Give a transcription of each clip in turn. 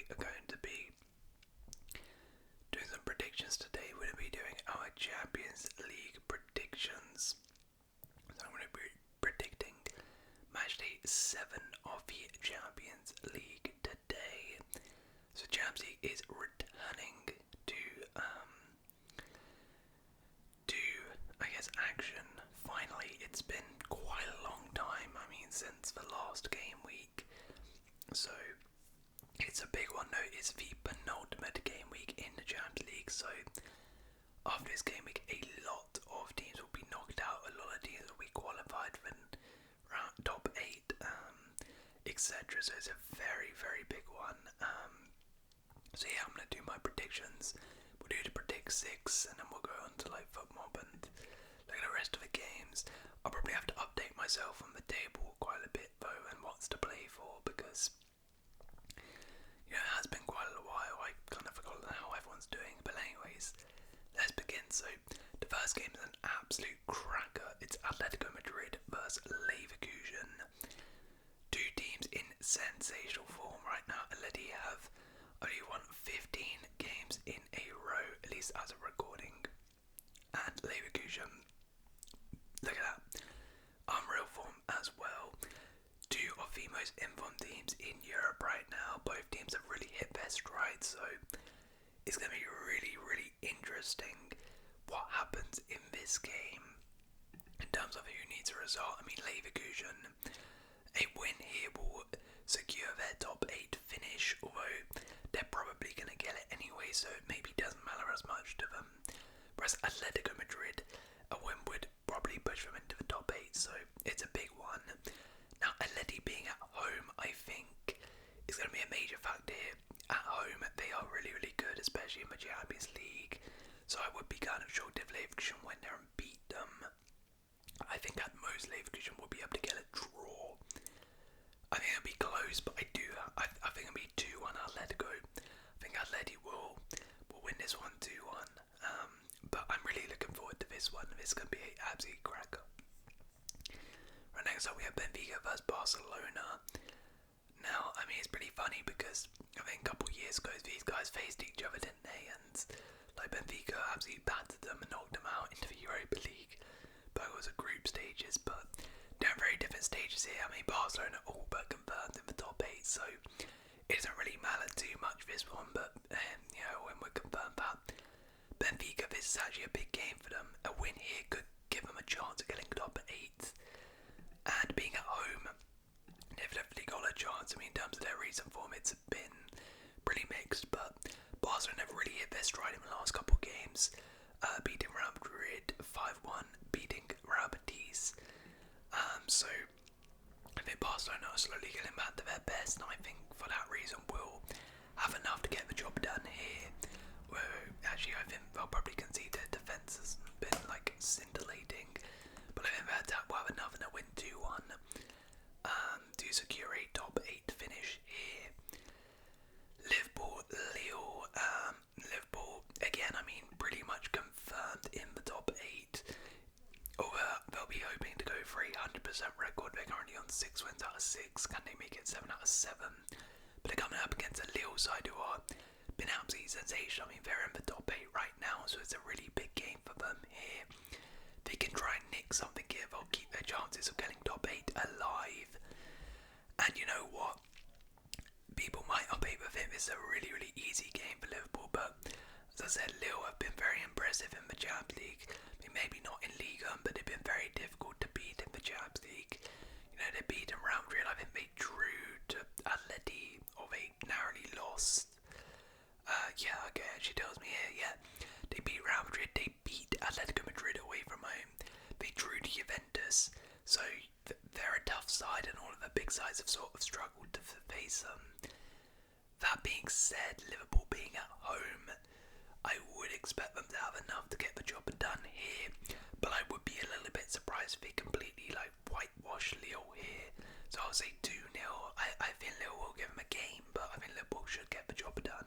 we are going to be doing some predictions today. We're going to be doing our Champions League predictions. So I'm going to be predicting matchday 7 of the Champions League today. So Champions League is returning to action. Finally, it's been quite a long time. I mean, since the last game week. So it's a big one. No, it's the penultimate game week in the Champions League. So after this game week, a lot of teams will be knocked out. A lot of teams will be qualified for top 8, etc. So it's a very, very big one. So yeah, I'm gonna do my predictions. We'll do the predict 6, and then we'll go on to like FUTMob and look at the rest of the games. I'll probably have to update myself on the table quite a bit though, and what's to play for, because it has been quite a while. I kind of forgot how everyone's doing. But anyways, let's begin. So the first game is an absolute cracker. It's Atletico Madrid versus Leverkusen. Two teams in sensational form right now. Atleti have only won 15 games in a row, at least as of recording. And Leverkusen, look at that, unreal form as well. Two of the most informed teams in Europe right now. Both teams have really hit their stride, so it's going to be really, really interesting what happens in this game in terms of who needs a result. I mean, Leverkusen, a win here will secure their top 8 finish, although they're probably going to get it anyway, so it maybe doesn't matter as much to them. Whereas Atletico Madrid, a win would probably push them into the top 8, so it's a big one. Now, Atleti being at home, I think, is going to be a major factor here. At home, they are really, really good, especially in the Champions League, so I would be kind of shocked if Leverkusen went there and beat them. I think at most Leverkusen will be able to get a draw. I think it'll be close, but I think it'll be 2-1 Atletico. I think Atleti will win this one 2-1. But I'm really looking forward to this one. It's going to be an absolute cracker. Right, next up we have Benfica versus Barcelona. Now, I mean, it's pretty funny because I think a couple of years ago these guys faced each other, didn't they? And like Benfica absolutely battered them and knocked them out into the Europa League. But it was a group stages, but they're in very different stages here. I mean, Barcelona all but confirmed in the top 8, so it doesn't really matter too much this one, but when we confirm that. Benfica, this is actually a big game for them. A win here could give them a chance of getting top 8, and being at home, they've definitely got a chance. I mean, in terms of their recent form, it's been pretty mixed, but Barcelona have really hit their stride in the last couple of games, beating Real Madrid 5-1, beating Real Betis. So I think Barcelona are slowly getting back to their best, and I think for that reason will have enough to get the job done here. Actually, I think they'll probably concede. Their defence has been like scintillating, but I think their attack will have enough and they'll win 2-1 to secure a top 8 finish here. Liverpool, Lille. Liverpool again, I mean, pretty much confirmed in the top 8. They'll be hoping to go for a 100% record. They're currently on 6 wins out of 6. Can they make it 7 out of 7? But they're coming up against a Lille side who are been absolutely sensational. I mean, they're in the top 8 right now, so it's a really big game for them here. They can try and nick something here. They'll keep their chances of getting top 8 alive. And you know what? People might on paper think this is a really, really easy game for Liverpool, but as I said, Lille have been very impressive in the Champions League. I mean, maybe not in Ligue 1, but they've been very difficult to beat in the Champions League. You know, they beat Real Madrid. I think they drew to Atleti, or they narrowly lost. Okay, she tells me here, they beat Real Madrid, they beat Atletico Madrid away from home, they drew to Juventus, so they're a tough side, and all of the big sides have sort of struggled to face them. That being said, Liverpool being at home, I would expect them to have enough to get the job done here, but I would be a little bit surprised if they completely whitewash Lille here, so I'll say 2-0. I think Lille will give them a game, but I think Liverpool should get the job done.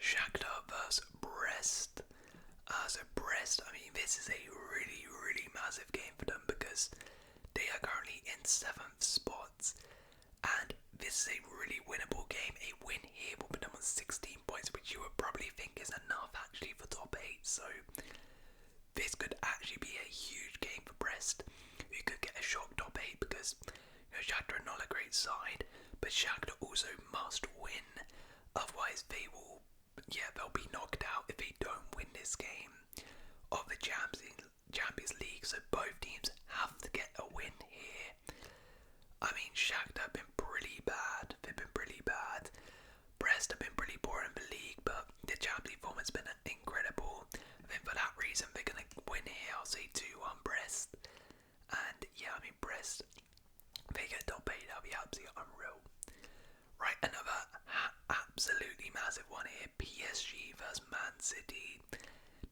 Shakhtar versus Brest. So Brest, I mean, this is a really, really massive game for them because they are currently in 7th spots, and this this is a really winnable game. A win here will put them on 16 points, which you would probably think is enough actually for top 8. So this could actually be a huge game for Brest, who could get a shock top 8 because Shakhtar are not a great side, but Shakhtar also must win. Otherwise, they'll be knocked out if they don't win this game of the Champions League. So both teams have to get a win here. I mean, Shakhtar have been pretty bad. They've been pretty bad. Brest have been pretty poor in the league, but the Champions League form has been incredible. I think for that reason, they're going to win here. I'll say 2-1 Brest. And yeah, I mean, Brest, they get top 8, that'll be absolutely unreal. Right, another absolutely massive one here. PSG versus Man City.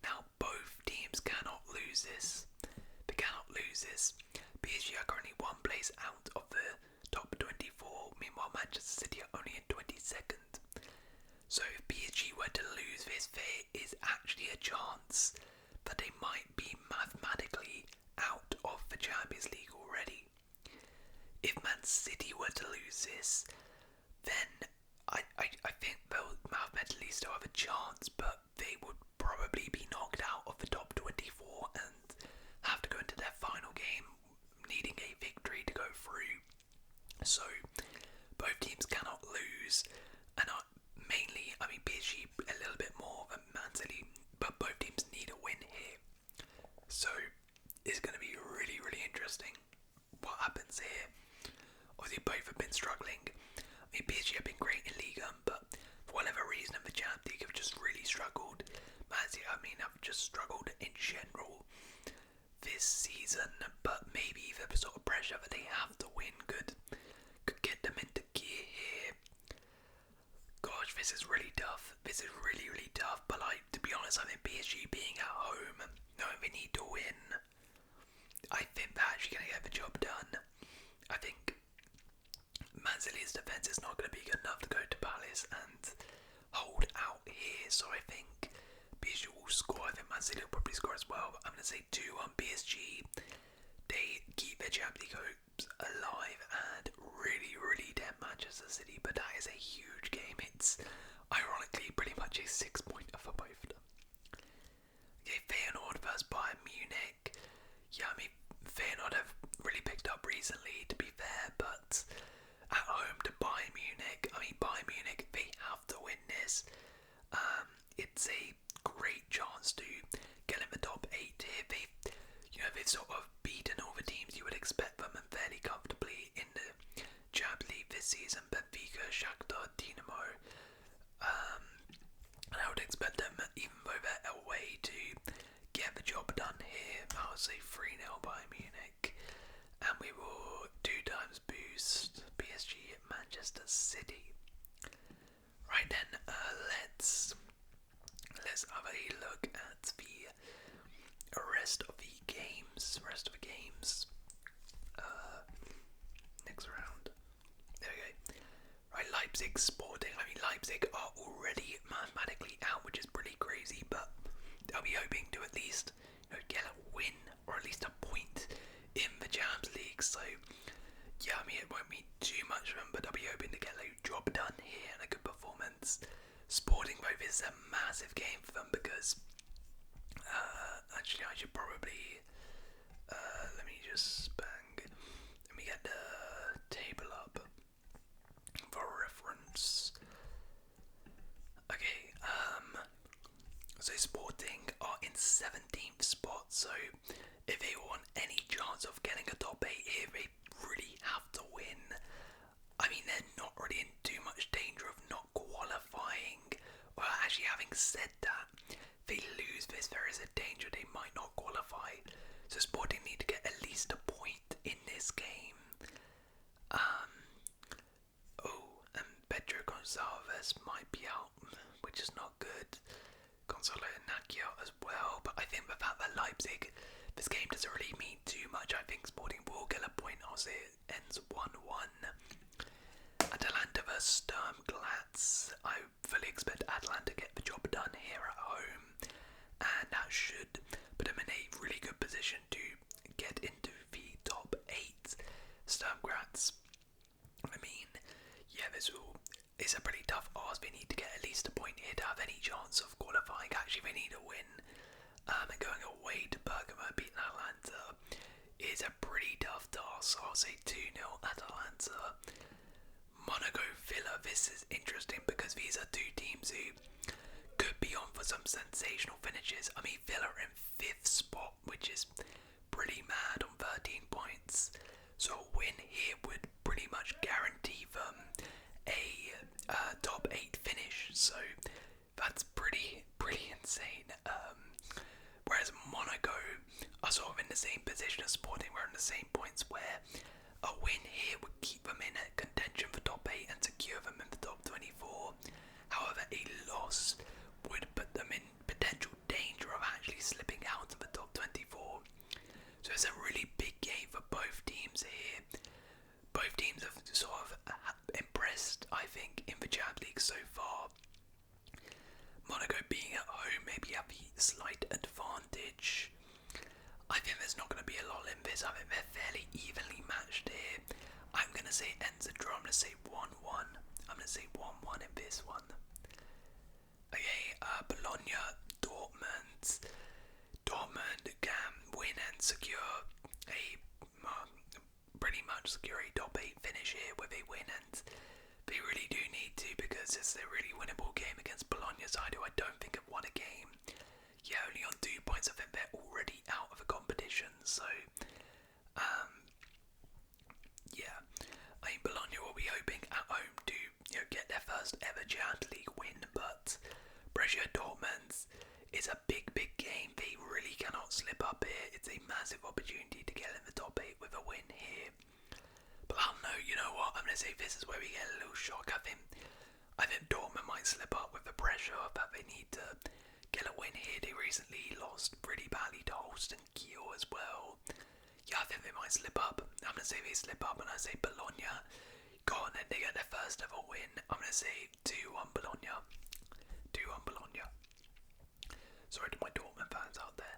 Now, both teams cannot lose this. They cannot lose this. PSG are currently one place out of the top 24. Meanwhile, Manchester City are only in 22nd. So if PSG were to lose this, there is actually a chance that they might be mathematically out of the Champions League already. If Man City were to lose this, then I think they'll mathematically still have a chance, but they would probably be knocked out of the top 24 and have to go into their final game needing a victory to go through. So both teams cannot lose, and mainly, I mean, PSG a little bit more than Man City, but both teams need a win here. So it's going to be really, really interesting what happens here. Obviously, both have been struggling. I mean, PSG have been great in Ligue 1, but for whatever reason, in the Champions League have just really struggled. Man City, I mean, have just struggled in general this season, but maybe the sort of pressure that they have to win could get them into gear here. Gosh, this is really tough. This is really, really tough, but to be honest, I think PSG being at home, knowing they need to win, I think they're actually going to get the job done. I think Man City's defence is not going to be good enough to go to Palace and hold out here, so I think PSG will score. I think Man City will probably score as well, but I'm going to say 2-1 PSG. They keep their Champions League hopes alive and really, really tempt Manchester City, but that is a huge game. It's ironically pretty much a 6-pointer for both of them. Okay, Feyenoord versus Bayern Munich. Yeah, I mean, Feyenoord have really picked up recently, to be fair, but at home to Bayern Munich, I mean, Bayern Munich, they have to win this. It's a great chance to get in the top 8 here. They've sort of beaten all the teams you would expect them and fairly comfortably in the Champions League this season. Benfica, Shakhtar, Dinamo. And I would expect them, even though they're away, to get the job done here. I would say 3-0 Bayern Munich. And we will 2 times boost PSG at Manchester City. Right then, let's have a look at the rest of the games. Next round. There we go. Right, Leipzig Sporting. I mean, Leipzig are already mathematically out, which is pretty crazy, but I'll be hoping to at least get a win or at least a point in the Champions League. So yeah, I mean, it won't mean too much for them, but I'll be hoping to get a job done here and a good performance. Sporting both is a massive game for them because actually I should probably let me get the table up for reference. Okay, so Sporting are in 17th spot, so if they want any chance of getting a top 8 here, they really have to win. I mean, they're not really in too much danger of not qualifying. Well, actually, having said that, if they lose this, there is a danger they might not qualify. So Sporting need to get at least a point in this game. And Pedro Gonçalves might be out, which is not good. Gonzalo Inaki out as well, but I think the fact that Leipzig, this game doesn't really mean too much. I think Sporting will get a point. I'll say it ends 1-1. Atalanta versus Sturm Graz. I fully expect Atalanta to get the job done here at home, and that should put them in a really good position to get into the top 8. Sturm Graz, I mean, it's a pretty tough ask. They need to get at least a point here to have any chance of qualifying. Actually, they need a win. And going away to Bergamo and beating Atlanta is a pretty tough task. So I'll say 2-0 Atalanta. Monaco Villa. This is interesting because these are two teams who could be on for some sensational finishes. I mean, Villa are in 5th spot, which is pretty mad on 13 points. So a win here would pretty much guarantee them a top 8 finish. So that's pretty insane. Whereas Monaco are sort of in the same position as Sporting. We're in the same points where a win here would keep them in a contention for top 8 and secure them in the top 24. However, a loss would put them in potential danger of actually slipping out of the top 24. So it's a really big game for both teams here. Both teams have sort of impressed, I think, in the Champions League so far. Monaco being at home maybe have the slight advantage. I think there's not going to be a lot in this. I think they're fairly evenly matched here. I'm going to say it ends a draw. I'm going to say 1-1. I'm going to say 1-1 in this one. Okay, Bologna, Dortmund. Dortmund can win and secure a pretty much secure a top 8 finish here with a win, and they really do need to because it's a really winnable game against Bologna's side, who I don't think have won a game. Yeah, only on 2 points. I think they're already out of the competition. So, yeah, I mean Bologna will be hoping at home to get their first ever Champions League win, but Borussia Dortmund is a big game. They really cannot slip up here. It's a massive opportunity to get in the top 8 with a win here. But I don't know, you know what? I'm going to say this is where we get a little shock. I think Dortmund might slip up with the pressure, but they need to get a win here. They recently lost pretty badly to Holstein Kiel as well. Yeah, I think they might slip up. I'm going to say they slip up, and I say Bologna go on and they get their first ever win. I'm going to say 2-1 Bologna. 2-1 Bologna. Sorry to my Dortmund fans out there.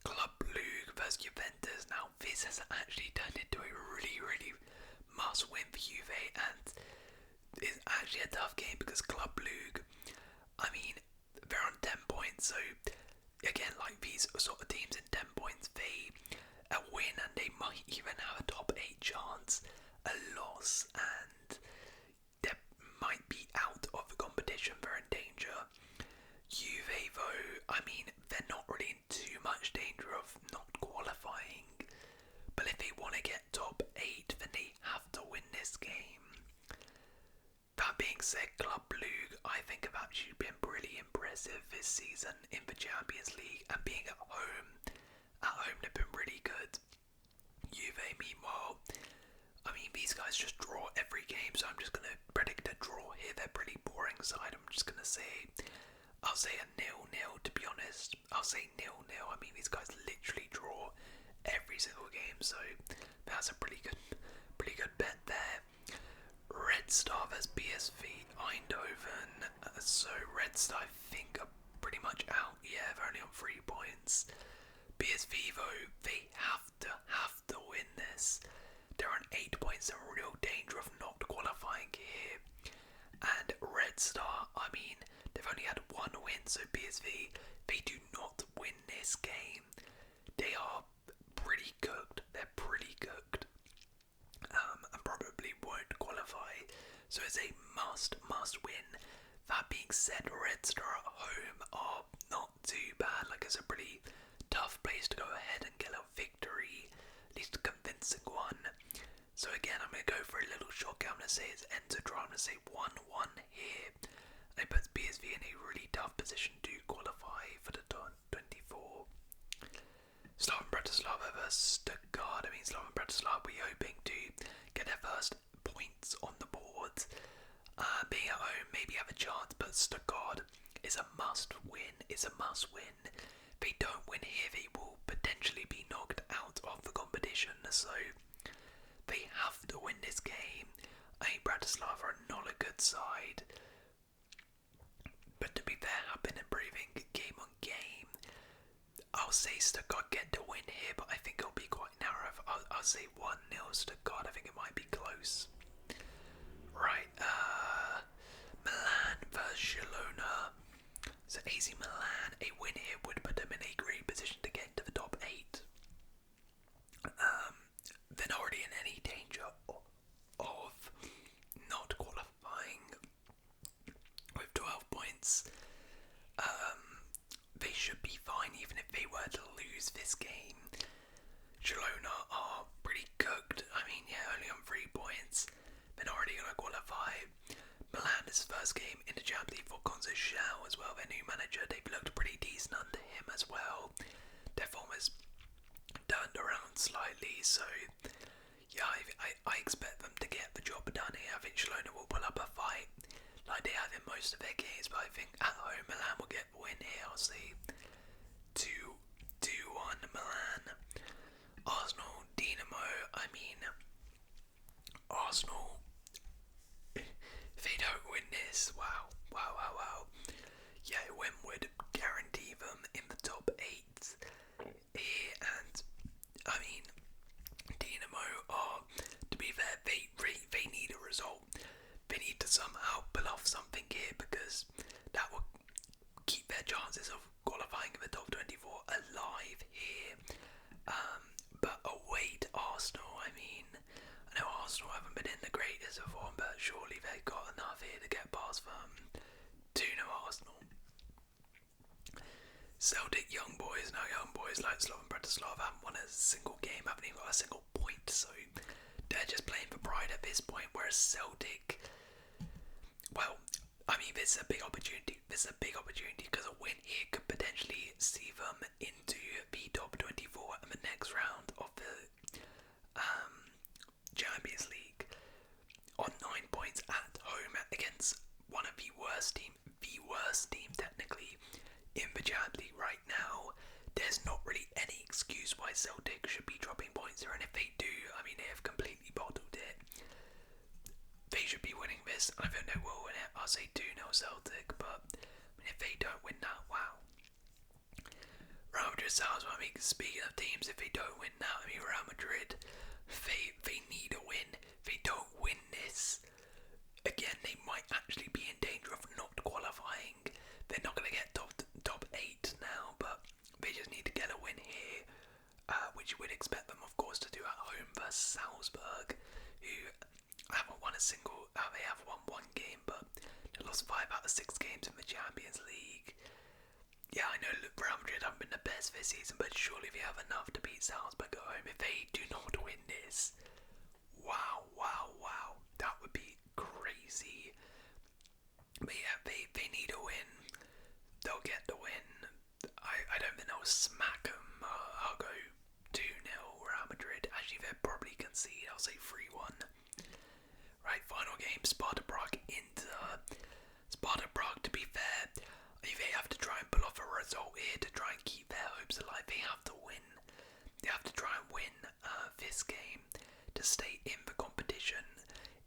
Club Brugge versus Juventus. Now this has actually turned into a really must win for Juve, and it's actually a tough game because Club Brugge, I mean, they're on 10 points, so again, like these sort of teams in 10 points, they win and they might even have a top 8 chance. A loss and they might be out of the competition. They're in danger. Juve though, I mean, they're not really in too much danger of not qualifying, but if they want to get top 8 then they have to win this game. That being said, Club Brugge I think have actually been pretty impressive this season in the Champions League, and being at home they've been really good. Juve meanwhile, I mean these guys just draw every game, so I'm just going to predict a draw here. They're pretty boring side. I'm just going to say I'll say a 0-0 to be honest. I'll say 0-0. I mean these guys literally draw every single game, so that's a pretty good bet there. Red Star vs PSV Eindhoven. So Red Star I think are pretty much out. Yeah, they're only on 3 points. PSV though, they have to win this. They're on 8 points. They're in real danger of not qualifying here. And Red Star, I mean, they've only had 1 win, so PSV, they do not win this game. They are pretty cooked. They're pretty cooked. And probably won't qualify. So it's a must win. That being said, Red Star at home are not too bad. Like, it's a pretty tough place to go ahead and get a victory, at least a convincing one. So again, I'm going to go for a little shock. I'm going to say it's ends a draw. I'm going to say 1-1 here. And it puts PSV in a really tough position to qualify for the 24. Slaven Bratislava versus Stuttgart. I mean, Slaven Bratislava, we're hoping to get their first points on the board. Being at home, maybe have a chance, but Stuttgart is a must win. It's a must win. If they don't win here, they will potentially be knocked out of the competition. So they have to win this game. I mean, Bratislava are not a good side, but to be fair, have been improving game on game. I'll say Stuttgart get the win here, but I think it'll be quite narrow. I'll say 1-0 Stuttgart. I think it might be close. Right, Barcelona are pretty cooked. I mean, yeah, only on 3 points. They're not already going to qualify. Milan is his first game in the Champions League for Conceição as well, their new manager. They've looked pretty decent under him as well. Their form has turned around slightly, so yeah, I expect them to get the job done here. I think Barcelona will pull up a fight like they have in most of their games, but I think at home Milan will get the win here. I'll see 2-1 Milan. Arsenal, Dinamo. I mean, Arsenal, if they don't win this, wow. Yeah, a win would guarantee them in the top 8 here, and I mean, Dinamo are, to be fair, they need a result. They need to somehow pull off something here, because that will keep their chances of qualifying in the top 24 alive here. But away to Arsenal, I mean, I know Arsenal haven't been in the greatest of form, but surely they've got enough here to get past them. 2-0 Arsenal. Celtic, young boys like Slovan Bratislava haven't won a single game, haven't even got a single point, so they're just playing for pride at this point, whereas Celtic, well, I mean, this is a big opportunity because a win here could potentially see them into the top 24 in the next round of the Champions League on 9 points at home against one of the worst team technically in the Champions League right now. There's not really any excuse why Celtic should be dropping points here, and if they do, I mean, they have completely bottled it. They should be winning this, and I think they will win it. I'll say 2-0 Celtic, but I mean, if they don't win that, wow. Real Madrid sounds like, I mean, speaking of teams, if they don't win that, I mean, Real Madrid, they need a win. If they don't win this, again, they might actually be in danger of not qualifying. They're not going to get top 8 now, but they just need to get a win here, which you would expect them, of course, to do at home versus Salzburg, who haven't won a single. They have won 1 game, but they lost 5 out of 6 games in the Champions League. Yeah, I know Real Madrid haven't been the best this season, but surely they have enough to beat Salzburg at home. If they do not win this, wow, that would be crazy. But yeah, they need a win. They'll get the win. I don't think they'll smack them. I'll go 2-0 Real Madrid. Actually, they'll probably concede. I'll say 3-1. Right, final game, Sparta Prague Inter. Sparta Prague, to be fair, they have to try and pull off a result here to try and keep their hopes alive. They have to win. They have to try and win this game to stay in the competition.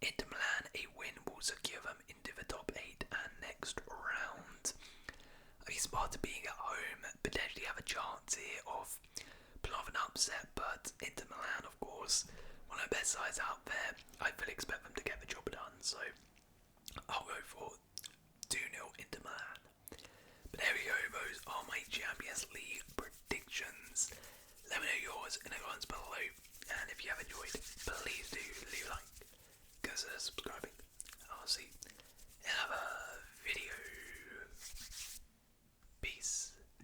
Inter Milan, a win will secure them into the top 8 and next round. I mean, Sparta being at home potentially have a chance here of pulling off an upset, but Inter Milan, of course, one of the best sides out there. I fully expect them to get the job done, so I'll go for 2-0 Inter Milan. But there we go, those are my Champions League predictions. Let me know yours in the comments below, and if you have enjoyed, please do leave a like, consider subscribing. I'll see you in another video.